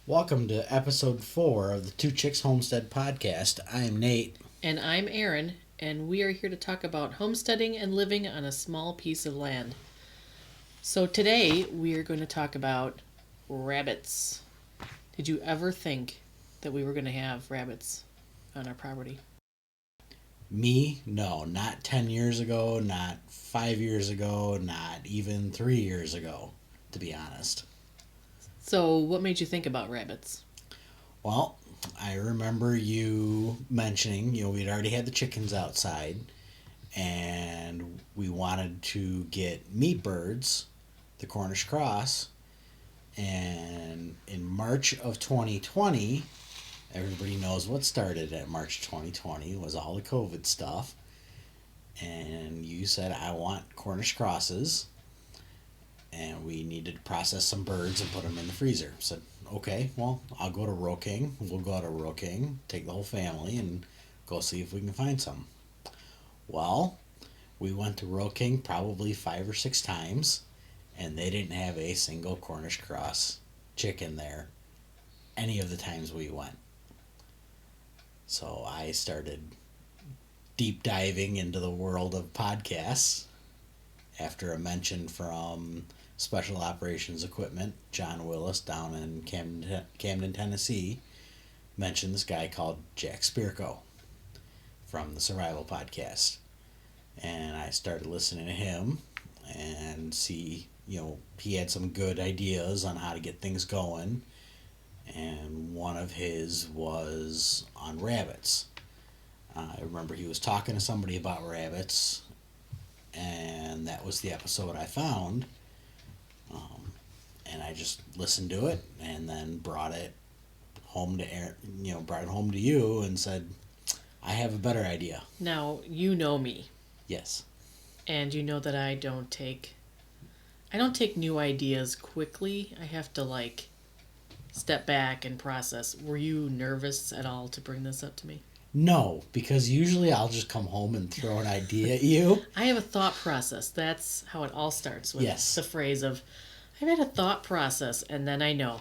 Welcome to episode 4 of the Two Chicks Homestead podcast. I am Nate. And I'm Erin, and we are here to talk about homesteading and living on a small piece of land. So today we are going to talk about rabbits. Did you ever think that we were going to have rabbits on our property? Me? No, not 10 years ago, not 5 years ago, not even 3 years ago, to be honest. So what made you think about rabbits? Well, I remember you mentioning, we'd already had the chickens outside, and we wanted to get meat birds, the Cornish cross, and in March of 2020, everybody knows what started at March 2020 was all the COVID stuff, and you said, I want Cornish crosses, and we needed to process some birds and put them in the freezer. I said, okay, well, I'll go to Rural King. We'll go to Rural King, take the whole family, and go see if we can find some. Well, we went to Rural King probably 5 or 6 times, and they didn't have a single Cornish cross chicken there any of the times we went. So I started deep diving into the world of podcasts after a mention from Special Operations Equipment, John Willis, down in Camden, Tennessee, mentioned this guy called Jack Spirko from the Survival Podcast. And I started listening to him and see, he had some good ideas on how to get things going. And one of his was on rabbits. I remember he was talking to somebody about rabbits, and that was the episode I found. And I just listened to it and then brought it home to you and said, I have a better idea. Now, you know me. Yes. And you know that I don't take new ideas quickly. I have to step back and process. Were you nervous at all to bring this up to me? No, because usually I'll just come home and throw an idea at you. I have a thought process. That's how it all starts with Yes. the phrase of, I've had a thought process, and then I know.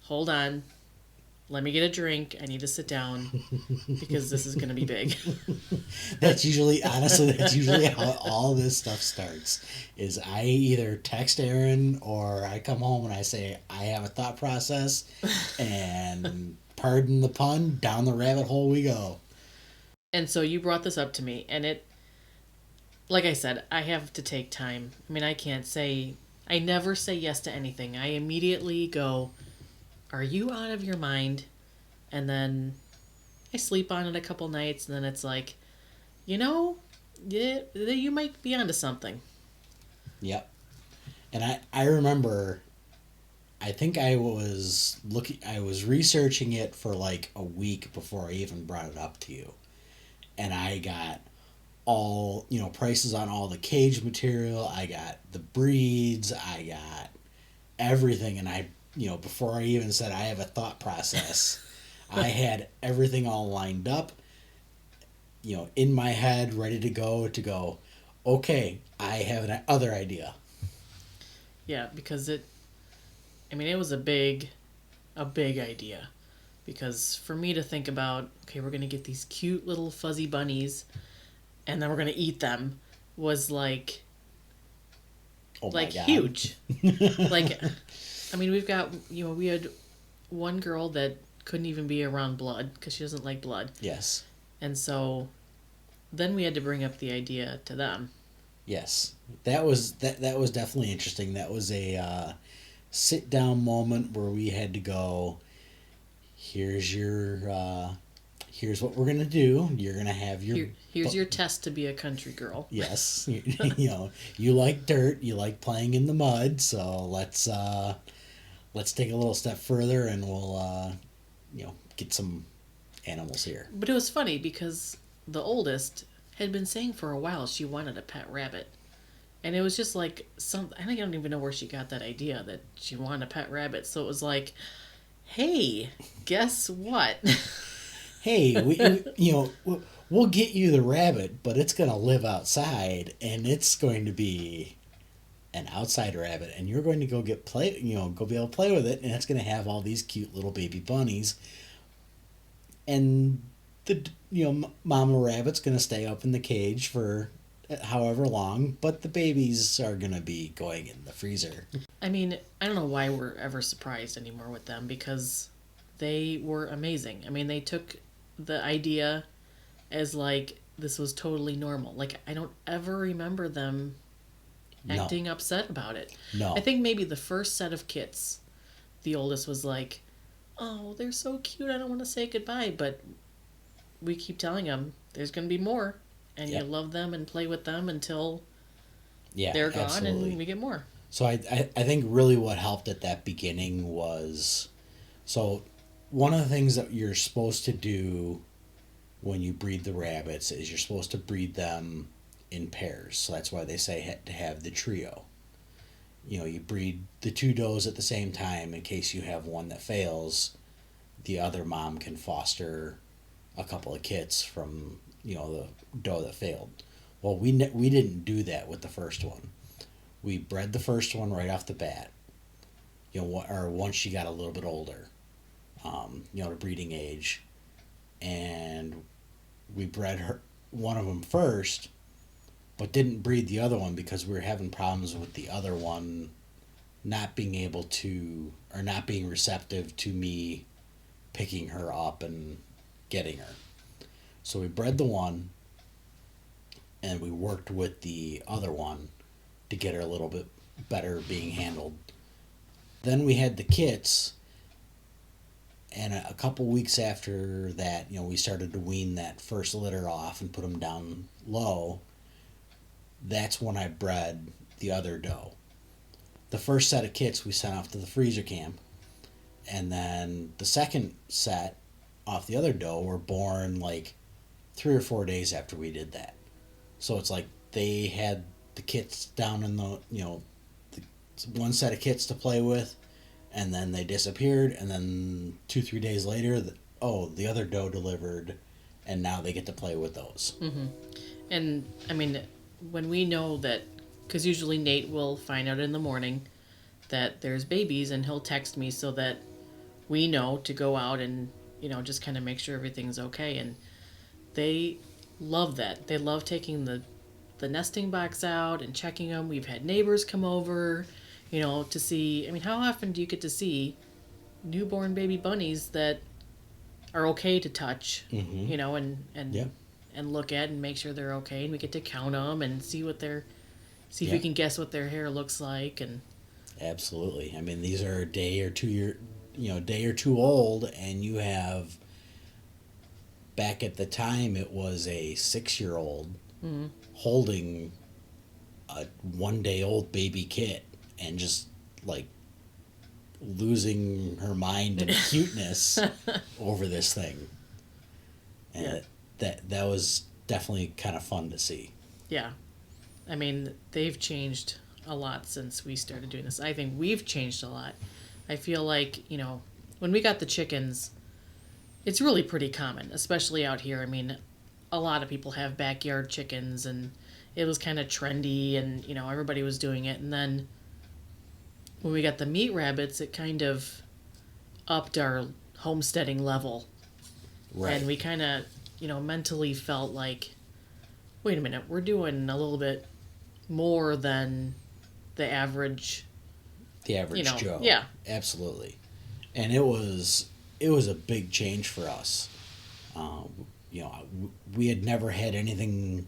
Hold on. Let me get a drink. I need to sit down because this is going to be big. That's usually how all this stuff starts. Is I either text Erin or I come home and I say, I have a thought process, and pardon the pun, down the rabbit hole we go. And so you brought this up to me, and like I said, I have to take time. I mean, I never say yes to anything. I immediately go, are you out of your mind? And then I sleep on it a couple nights, and then it's like, you might be onto something. Yep. And I remember, I think I was researching it for like a week before I even brought it up to you. And I got all, prices on all the cage material. I got the breeds. I got everything. And I, before I even said I have a thought process, I had everything all lined up, in my head, ready to go, okay, I have an other idea. Yeah, because it was a big idea. Because for me to think about, okay, we're going to get these cute little fuzzy bunnies, and then we're going to eat them, was like Oh my God. Huge. We've got, we had one girl that couldn't even be around blood because she doesn't like blood. Yes. And so then we had to bring up the idea to them. Yes. That was definitely interesting. That was a sit down moment where we had to go, here's what we're going to do. You're going to have Here's your test to be a country girl. Yes. You like dirt, you like playing in the mud, so let's take a little step further and we'll get some animals here. But it was funny because the oldest had been saying for a while she wanted a pet rabbit. And it was just like I don't even know where she got that idea that she wanted a pet rabbit. So it was like, hey, guess what? Hey, we'll get you the rabbit, but it's going to live outside and it's going to be an outside rabbit, and you're going to go go be able to play with it, and it's going to have all these cute little baby bunnies, and the mama rabbit's going to stay up in the cage for however long, but the babies are going to be going in the freezer. I mean, I don't know why we're ever surprised anymore with them because they were amazing. I mean, they took the idea as like this was totally normal. Like, I don't ever remember them No, acting upset about it. no, I think maybe the first set of kits, the oldest was like, "Oh, they're so cute. I don't want to say goodbye." But we keep telling them there's going to be more, and Yep. you love them and play with them until yeah, they're gone, absolutely. and we get more. So I think really what helped at that beginning was, so one of the things that you're supposed to do when you breed the rabbits is you're supposed to breed them in pairs. So that's why they say to have the trio. You breed the two does at the same time in case you have one that fails. The other mom can foster a couple of kits from the doe that failed. Well, we didn't do that with the first one. We bred the first one right off the bat. Or once she got a little bit older, to breeding age, and we bred her one of them first, but didn't breed the other one because we were having problems with the other one not being able to, or not being receptive to me picking her up and getting her. So we bred the one, and we worked with the other one to get her a little bit better being handled. Then we had the kits, and a couple weeks after that, we started to wean that first litter off and put them down low. That's when I bred the other doe. The first set of kits we sent off to the freezer camp, and then the second set off the other doe were born like 3 or 4 days after we did that. So it's like they had the kits down in the one set of kits to play with, and then they disappeared, and then 2-3 days later, the other doe delivered, and now they get to play with those. Mm-hmm. And I mean, when we know that, because usually Nate will find out in the morning that there's babies, and he'll text me so that we know to go out and just kind of make sure everything's okay. And they love that. They love taking the nesting box out and checking them. We've had neighbors come over, to see. I mean, how often do you get to see newborn baby bunnies that are okay to touch, Mm-hmm. and Yeah. and look at and make sure they're okay, and we get to count them and see if Yeah. we can guess what their hair looks like. And Absolutely. I mean, these are a day or two old, and you have, back at the time, it was a 6-year-old mm-hmm. holding a 1 day old baby kit and just like losing her mind and cuteness over this thing. And Yeah. that was definitely kind of fun to see. Yeah, I mean, they've changed a lot since we started doing this. I think we've changed a lot. I feel like, when we got the chickens, it's really pretty common, especially out here. I mean, a lot of people have backyard chickens, and it was kind of trendy, and, everybody was doing it. And then when we got the meat rabbits, it kind of upped our homesteading level. Right. And we kind of, mentally felt like, wait a minute, we're doing a little bit more than the average. The average Joe. Yeah. Absolutely. And it was a big change for us. We had never had anything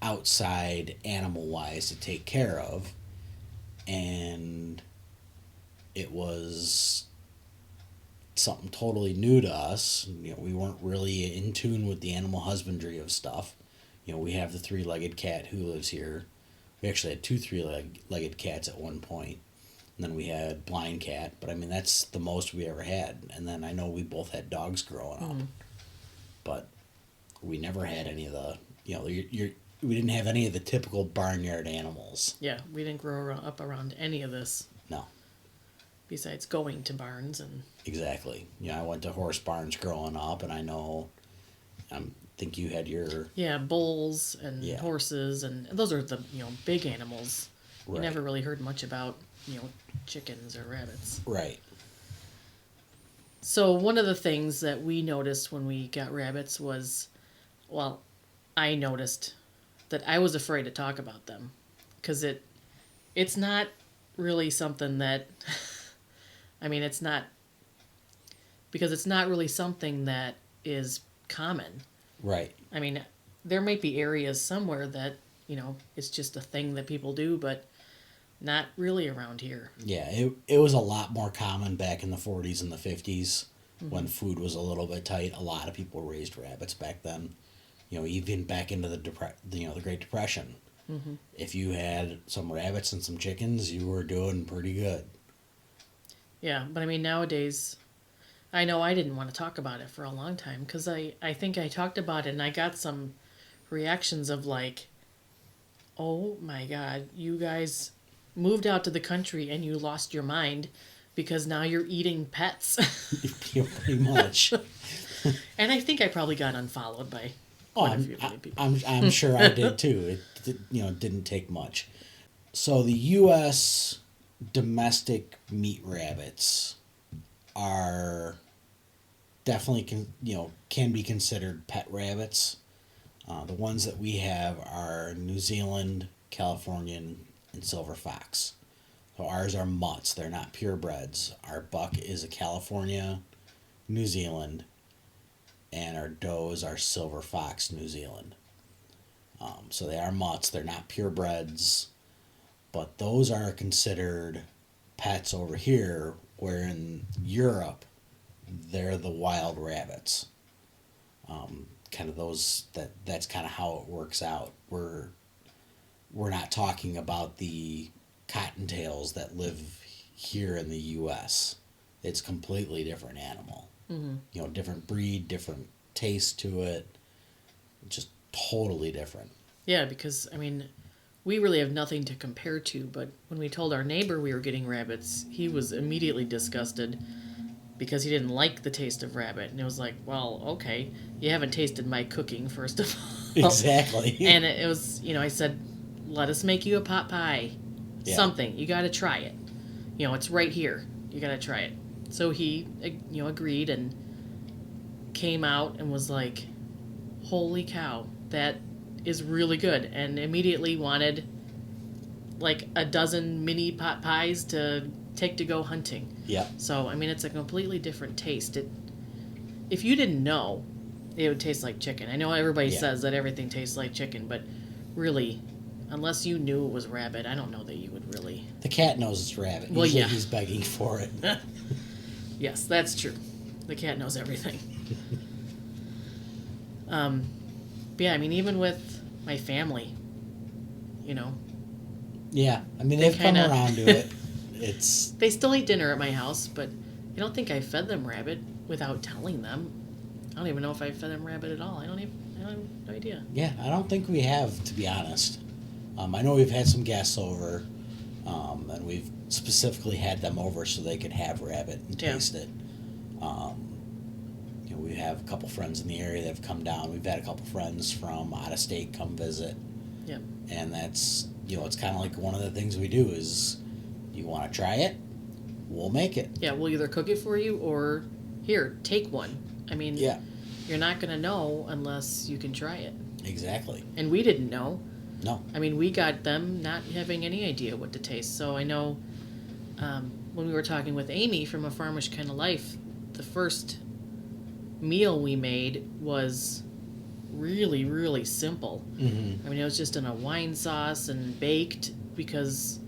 outside animal wise to take care of, and it was something totally new to us. We weren't really in tune with the animal husbandry of stuff. We have the three-legged cat who lives here. We actually had two three-legged cats at one point. And then we had blind cat, but I mean that's the most we ever had. And then I know we both had dogs growing up, but we never had any of the we didn't have any of the typical barnyard animals. Yeah, we didn't grow up around any of this. No. Besides going to barns and. Exactly. I went to horse barns growing up, and I know. Think you had your. Yeah, bulls and Yeah. horses, and those are the big animals. You Right. never really heard much about, chickens or rabbits. Right. So one of the things that we noticed when we got rabbits was, well, I noticed that I was afraid to talk about them because it's not really something that I mean, it's not because it's not really something that is common. Right. I mean, there might be areas somewhere that, it's just a thing that people do, but not really around here. Yeah, it was a lot more common back in the 40s and the 50s when food was a little bit tight. A lot of people raised rabbits back then. Even back into the Great Depression. If you had some rabbits and some chickens, you were doing pretty good. Yeah, but I mean, nowadays, I know I didn't want to talk about it for a long time because I think I talked about it and I got some reactions of like, oh my God, you guys moved out to the country and you lost your mind because now you're eating pets. Pretty much. And I think I probably got unfollowed by Oh, quite a few other people. I'm sure I did too. It didn't take much. So the U.S. domestic meat rabbits are definitely can be considered pet rabbits. The ones that we have are New Zealand, Californian, and silver fox. So ours are mutts. They're not purebreds. Our buck is a California, New Zealand, and our does are silver fox, New Zealand. So they are mutts. They're not purebreds, but those are considered pets over here, where in Europe they're the wild rabbits. Kind of that's kind of how it works out. We're not talking about the cottontails that live here in the U.S. It's a completely different animal. Different breed, different taste to it, just totally different. Yeah, because I mean, we really have nothing to compare to, but when we told our neighbor we were getting rabbits, he was immediately disgusted because he didn't like the taste of rabbit. And it was like, well, okay, you haven't tasted my cooking, first of all. Exactly. And it was, I said, let us make you a pot pie. Yeah. Something. You got to try it. It's right here. You got to try it. So he, agreed and came out and was like, holy cow, that is really good. And immediately wanted like a dozen mini pot pies to take to go hunting. Yeah. So, I mean, it's a completely different taste. If you didn't know, it would taste like chicken. I know everybody says that everything tastes like chicken, but really, unless you knew it was rabbit, I don't know that you would really. The cat knows it's rabbit. Well, Usually yeah. He's begging for it. Yes, that's true. The cat knows everything. But yeah, I mean, even with my family, Yeah, I mean they've come around to it. They still eat dinner at my house, but I don't think I fed them rabbit without telling them. I don't even know if I fed them rabbit at all. I have no idea. Yeah, I don't think we have, to be honest. I know we've had some guests over, and we've specifically had them over so they could have rabbit and taste it. We have a couple friends in the area that have come down. We've had a couple friends from out of state come visit. Yep. And that's, it's kind of like one of the things we do is, you want to try it, we'll make it. Yeah, we'll either cook it for you or, here, take one. I mean, you're not going to know unless you can try it. Exactly. And we didn't know. No. I mean, we got them not having any idea what to taste. So I know when we were talking with Amy from A Farmish Kind of Life, the first meal we made was really, really simple. Mm-hmm. I mean, it was just in a wine sauce and baked because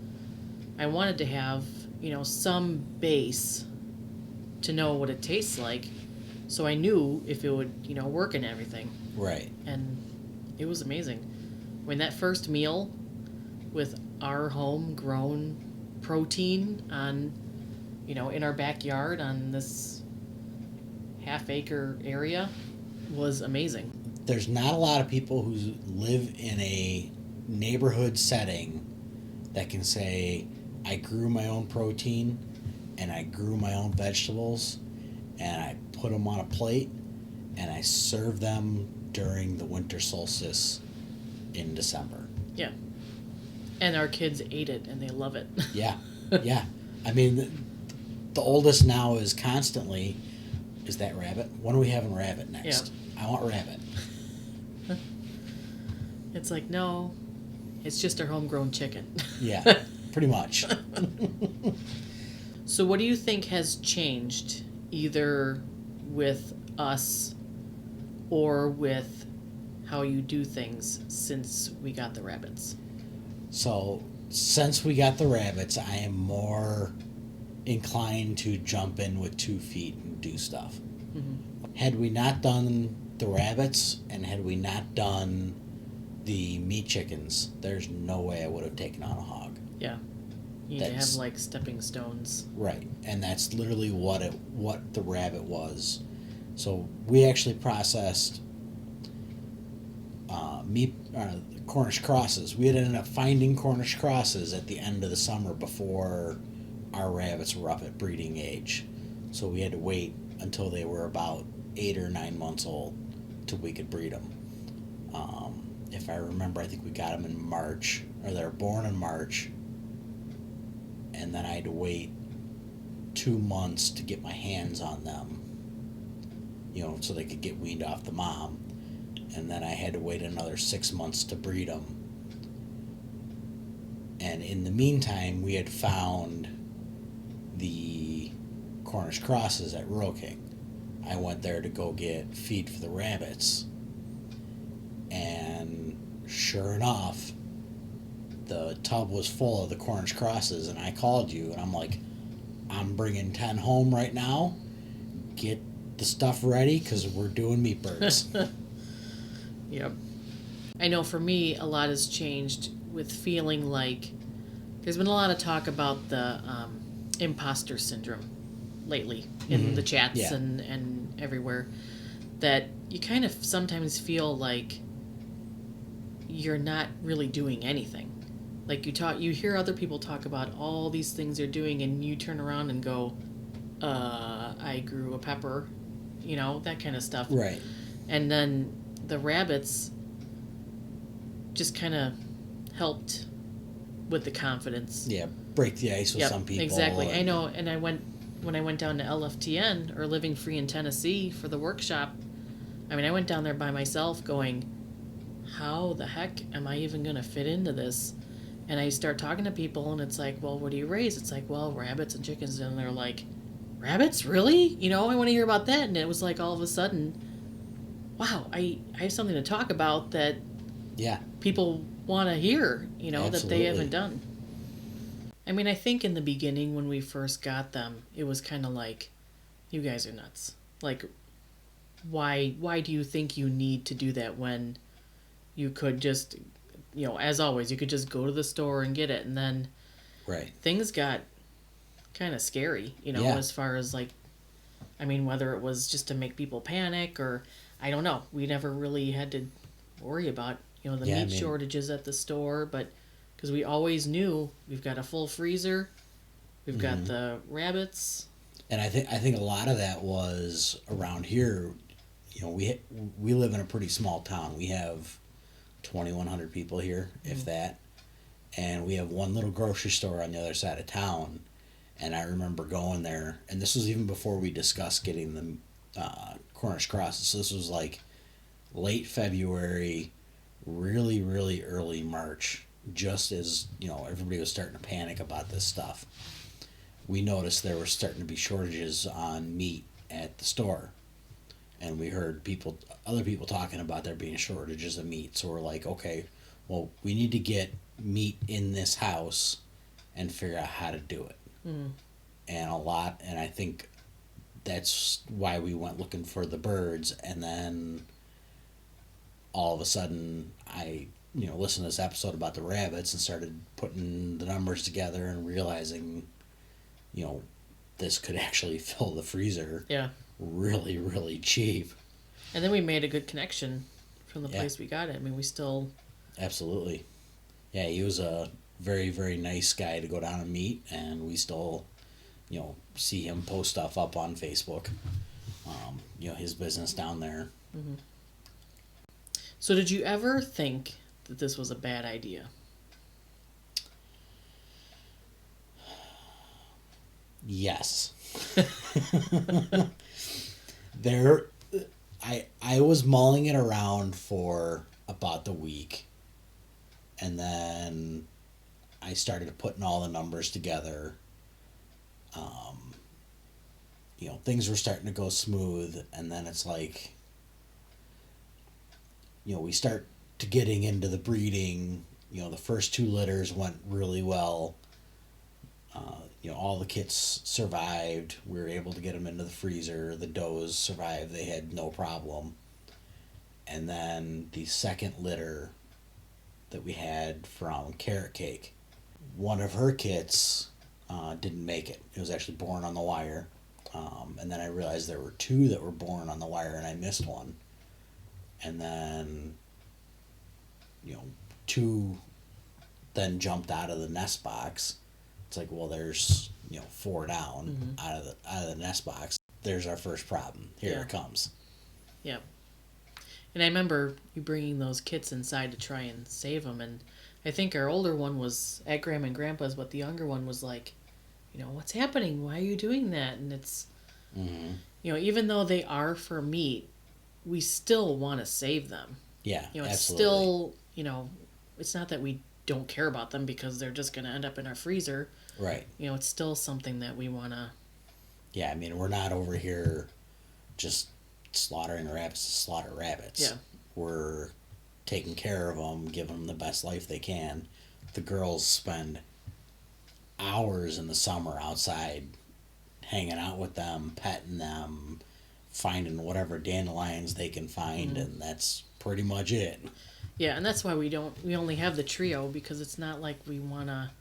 I wanted to have, some base to know what it tastes like. So I knew if it would, work and everything. Right. And it was amazing. When that first meal with our homegrown protein on, in our backyard on this half-acre area was amazing. There's not a lot of people who live in a neighborhood setting that can say, I grew my own protein and I grew my own vegetables and I put them on a plate and I serve them during the winter solstice in December. Yeah. And our kids ate it, and they love it. Yeah, yeah. I mean, the oldest now is constantly, is that rabbit? When are we having rabbit next? I want rabbit. It's like, no, it's just our homegrown chicken. Yeah, pretty much. So, what do you think has changed, either with us or with how you do things since we got the rabbits? So, since we got the rabbits, I am more inclined to jump in with 2 feet and do stuff. Mm-hmm. Had we not done the rabbits and had we not done the meat chickens, there's no way I would have taken on a hog. Yeah. You need to have like stepping stones. Right. And that's literally what the rabbit was. So we actually processed meat Cornish crosses. We had ended up finding Cornish crosses at the end of the summer before our rabbits were up at breeding age. So we had to wait until they were about 8 or 9 months old till we could breed them. If I remember, I think we got them in March, or they were born in March, and then I had to wait 2 months to get my hands on them, so they could get weaned off the mom, and then I had to wait another 6 months to breed them. And in the meantime, we had found the Cornish crosses at Rural King. I went there to go get feed for the rabbits, and sure enough, the tub was full of the Cornish crosses, and I called you, and I'm like, I'm bringing 10 home right now. Get the stuff ready, because we're doing meat birds. Yep. I know for me, a lot has changed with feeling like there's been a lot of talk about the imposter syndrome lately in the chats and everywhere, that you kind of sometimes feel like you're not really doing anything. Like you hear other people talk about all these things they're doing, and you turn around and go, I grew a pepper, that kind of stuff. Right. And then the rabbits just kind of helped with the confidence. Yeah, break the ice with some people. Exactly. I know. And when I went down to LFTN, or Living Free in Tennessee, for the workshop, I went down there by myself going, how the heck am I even going to fit into this? And I start talking to people, and it's like, well, what do you raise? It's like, well, rabbits and chickens. And they're like, rabbits? Really? I want to hear about that. And it was like all of a sudden, wow, I have something to talk about that people want to hear, Absolutely. that they haven't done. I think in the beginning when we first got them, it was kind of like, you guys are nuts. Like, why do you think you need to do that when you could just, as always, you could just go to the store and get it? And then things got kind of scary, as far as like, whether it was just to make people panic or, I don't know. We never really had to worry about, the meat shortages at the store, but because we always knew we've got a full freezer, we've got the rabbits. And I think a lot of that was around here. We live in a pretty small town. We have 2,100 people here, if that, and we have one little grocery store on the other side of town. And I remember going there, and this was even before we discussed getting the Cornish crosses. So this was like late February, really, really early March, just as, everybody was starting to panic about this stuff. We noticed there were starting to be shortages on meat at the store. And we heard other people talking about there being shortages of meat. So we're like, okay, well, we need to get meat in this house and figure out how to do it. And I think that's why we went looking for the birds. And then all of a sudden I listened to this episode about the rabbits and started putting the numbers together and realizing this could actually fill the freezer really, really cheap. And then we made a good connection from the place we got it. We still... Absolutely. Yeah, he was a very, very nice guy to go down and meet, and we still see him post stuff up on Facebook. His business down there. Mm-hmm. So did you ever think that this was a bad idea? Yes. There, I was mulling it around for about the week, and then I started putting all the numbers together. Things were starting to go smooth, and then it's like, we start to getting into the breeding. The first two litters went really well. All the kits survived. We were able to get them into the freezer. The does survived. They had no problem. And then the second litter that we had from Carrot Cake, one of her kits didn't make it. It was actually born on the wire. And then I realized there were two that were born on the wire and I missed one. And then, two then jumped out of the nest box. It's like, well, there's four down out of the nest box. There's our first problem. Here it comes. Yeah. And I remember you bringing those kits inside to try and save them, and I think our older one was at Grandma and Grandpa's, but the younger one was like, what's happening? Why are you doing that? And it's, even though they are for meat, we still want to save them. Yeah, it's absolutely. still, it's not that we don't care about them because they're just going to end up in our freezer. Right. It's still something that we want to. Yeah, I mean, we're not over here just slaughtering rabbits to slaughter rabbits. Yeah. We're taking care of them, giving them the best life they can. The girls spend hours in the summer outside hanging out with them, petting them, finding whatever dandelions they can find, and that's pretty much it. Yeah, and that's why we only have the trio, because it's not like we want to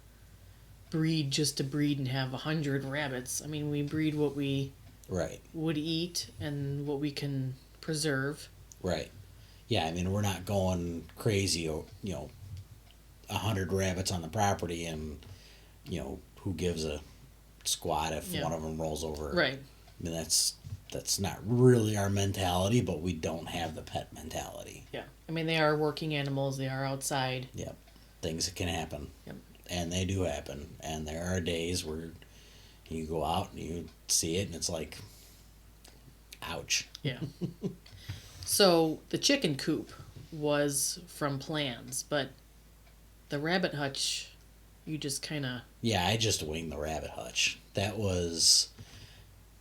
breed just to breed and have 100 rabbits. I mean, we breed what we Right. would eat and what we can preserve. Right. Yeah, I mean, we're not going crazy, 100 rabbits on the property and, who gives a squat if one of them rolls over. Right. I mean, that's not really our mentality, but we don't have the pet mentality. Yeah. I mean, they are working animals. They are outside. Yep. Things that can happen. Yep. And they do happen. And there are days where you go out and you see it and it's like, ouch. Yeah. So the chicken coop was from plans, but the rabbit hutch, you just kind of. Yeah, I just winged the rabbit hutch. That was.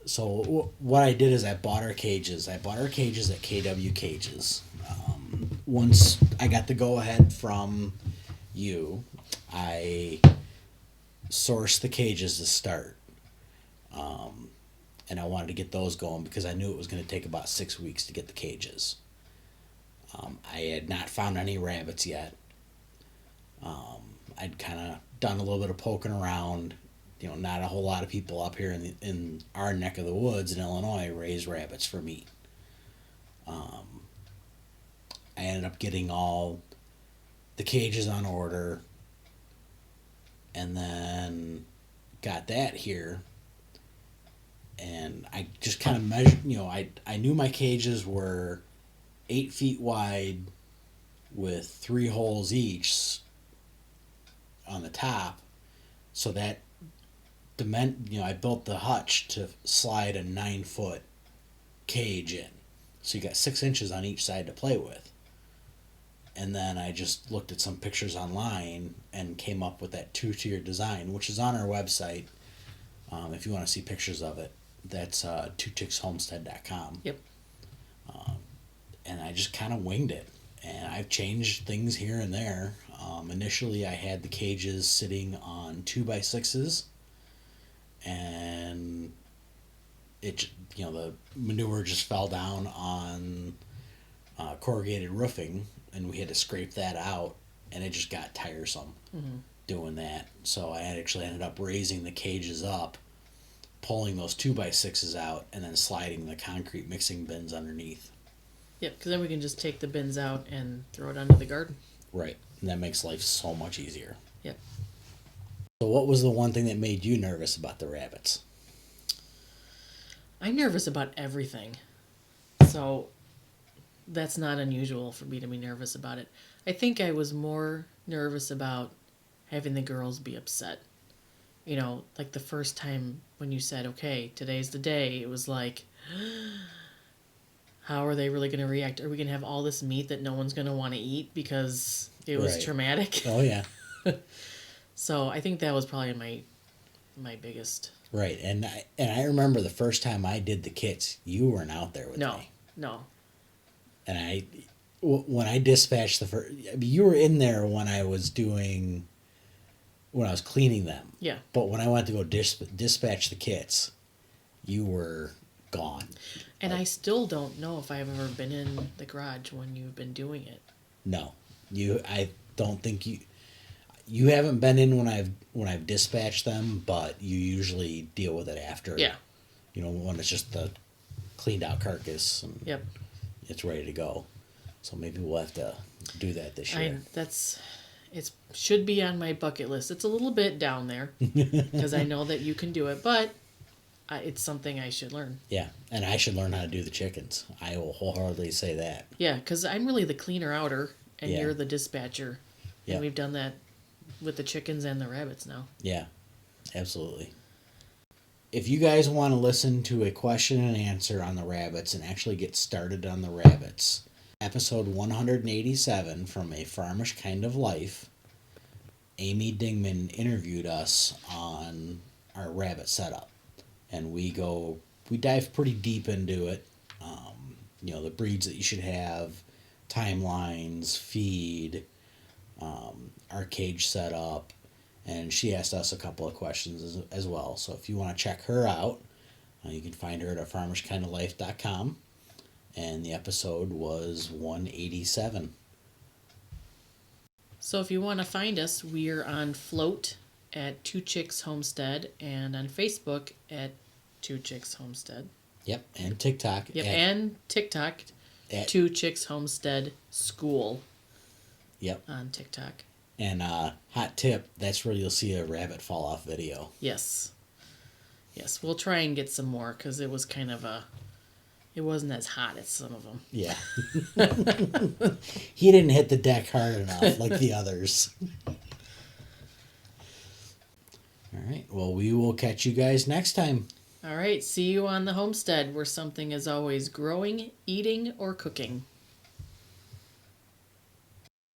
So what I did is I bought our cages. I bought our cages at KW Cages. Once I got the go ahead from you, I sourced the cages to start. And I wanted to get those going because I knew it was going to take about 6 weeks to get the cages. I had not found any rabbits yet. I'd kind of done a little bit of poking around. Not a whole lot of people up here in our neck of the woods in Illinois raise rabbits for meat. I ended up getting all the cages on order, and then got that here. And I just kind of measured. I knew my cages were 8 feet wide, with 3 holes each on the top, so that I built the hutch to slide a 9-foot cage in. So you got 6 inches on each side to play with. And then I just looked at some pictures online and came up with that 2-tier design, which is on our website. If you want to see pictures of it, that's twotixhomestead.com. Yep. And I just kind of winged it. And I've changed things here and there. Initially, I had the cages sitting on 2x6s, and the manure just fell down on corrugated roofing, and we had to scrape that out, and it just got tiresome doing that. So I actually ended up raising the cages up, pulling those 2x6s out, and then sliding the concrete mixing bins underneath. Yep, because then we can just take the bins out and throw it onto the garden. Right, and that makes life so much easier. Yep. So what was the one thing that made you nervous about the rabbits? I'm nervous about everything. So that's not unusual for me to be nervous about it. I think I was more nervous about having the girls be upset. like the first time when you said, okay, today's the day, it was like, how are they really going to react? Are we going to have all this meat that no one's going to want to eat because it was Right. traumatic? Oh yeah. So I think that was probably my biggest. Right. And I remember the first time I did the kits, you weren't out there with No, me. no. And when I dispatched the first, I mean, you were in there when I was cleaning them. Yeah. But when I went to go dispatch the kits, you were gone. And I still don't know if I've ever been in the garage when you've been doing it. No, I don't think you haven't been in when I've dispatched them, but you usually deal with it after. Yeah. When it's just the cleaned out carcass and Yep. it's ready to go. So maybe we'll have to do that this year. It should be on my bucket list. It's a little bit down there because I know that you can do it, but it's something I should learn. Yeah, and I should learn how to do the chickens. I will wholeheartedly say that. Yeah, because I'm really the cleaner outer, and Yeah. you're the dispatcher. Yeah. And we've done that with the chickens and the rabbits now. Yeah, absolutely. If you guys want to listen to a question and answer on the rabbits and actually get started on the rabbits, episode 187 from A Farmish Kind of Life, Amy Dingmann interviewed us on our rabbit setup. And we dive pretty deep into it. The breeds that you should have, timelines, feed, our cage setup, and she asked us a couple of questions as well. So if you want to check her out, you can find her at farmishkindoflife.com. And the episode was 187. So if you want to find us, we're on Float at Two Chicks Homestead and on Facebook at Two Chicks Homestead. Yep, and TikTok. Yep, and TikTok at Two Chicks Homestead School. Yep. On TikTok. And hot tip, that's where you'll see a rabbit fall off video. Yes. Yes, we'll try and get some more because it was kind of it wasn't as hot as some of them. Yeah. He didn't hit the deck hard enough like the others. All right. Well, we will catch you guys next time. All right. See you on the homestead where something is always growing, eating, or cooking.